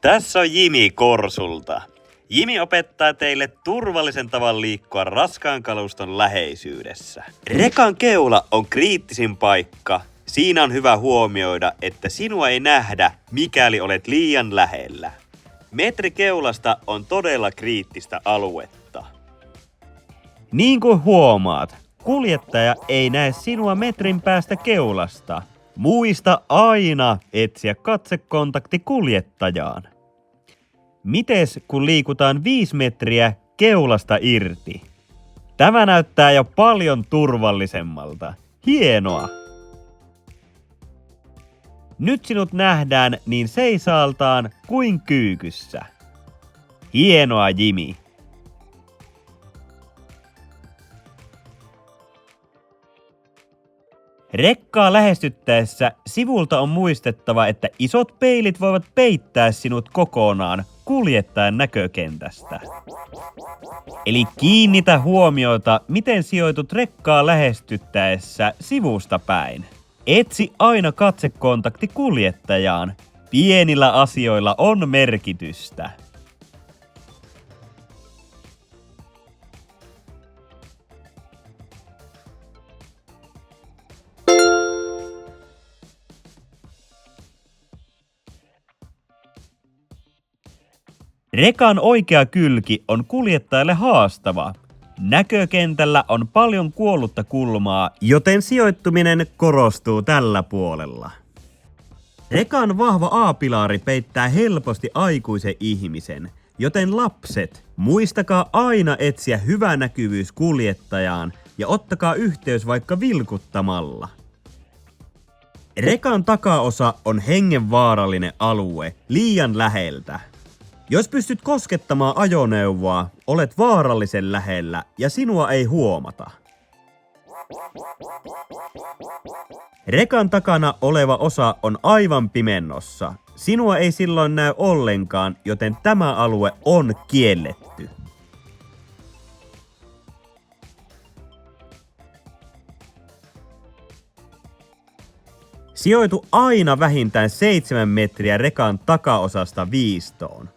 Tässä on Jimi Korsulta. Jimi opettaa teille turvallisen tavan liikkua raskaan kaluston läheisyydessä. Rekan keula on kriittisin paikka. Siinä on hyvä huomioida, että sinua ei nähdä, mikäli olet liian lähellä. Metri keulasta on todella kriittistä aluetta. Niin kuin huomaat, kuljettaja ei näe sinua metrin päästä keulasta. Muista aina etsiä katsekontakti kuljettajaan. Mites kun liikutaan 5 metriä keulasta irti? Tämä näyttää jo paljon turvallisemmalta. Hienoa! Nyt sinut nähdään niin seisaaltaan kuin kyykyssä. Hienoa, Jimi! Rekkaa lähestyttäessä sivulta on muistettava, että isot peilit voivat peittää sinut kokonaan kuljettajan näkökentästä. Eli kiinnitä huomiota, miten sijoitut rekkaa lähestyttäessä sivusta päin. Etsi aina katsekontakti kuljettajaan. Pienillä asioilla on merkitystä. Rekan oikea kylki on kuljettajalle haastava. Näkökentällä on paljon kuollutta kulmaa, joten sijoittuminen korostuu tällä puolella. Rekan vahva A-pilari peittää helposti aikuisen ihmisen, joten lapset, muistakaa aina etsiä hyvä näkyvyys kuljettajaan ja ottakaa yhteys vaikka vilkuttamalla. Rekan takaosa on hengenvaarallinen alue liian läheltä. Jos pystyt koskettamaan ajoneuvoa, olet vaarallisen lähellä ja sinua ei huomata. Rekan takana oleva osa on aivan pimennossa. Sinua ei silloin näy ollenkaan, joten tämä alue on kielletty. Sijoitu aina vähintään 7 metriä rekan takaosasta viistoon.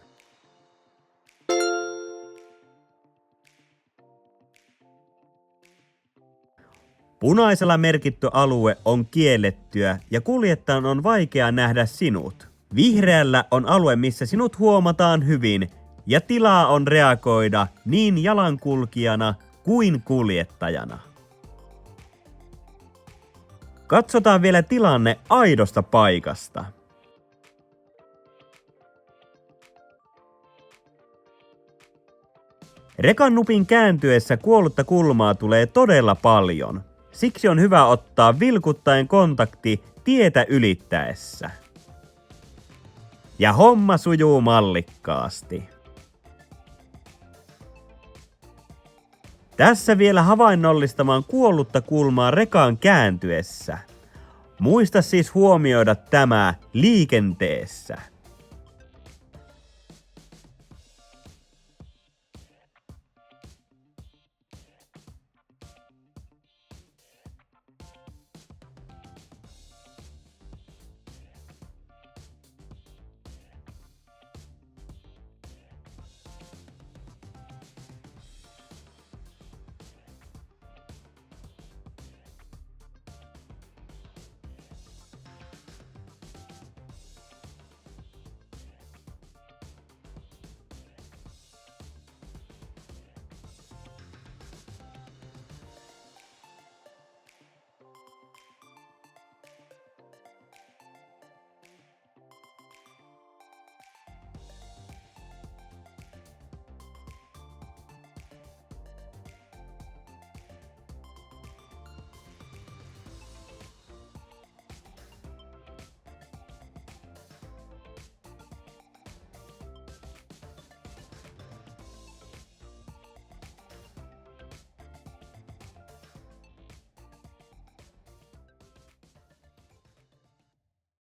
Punaisella merkitty alue on kiellettyä ja kuljettajan on vaikea nähdä sinut. Vihreällä on alue, missä sinut huomataan hyvin ja tilaa on reagoida niin jalankulkijana kuin kuljettajana. Katsotaan vielä tilanne aidosta paikasta. Rekan nupin kääntyessä kuollutta kulmaa tulee todella paljon. Siksi on hyvä ottaa vilkuttaen kontakti tietä ylittäessä. Ja homma sujuu mallikkaasti. Tässä vielä havainnollistamaan kuollutta kulmaa rekan kääntyessä. Muista siis huomioida tämä liikenteessä.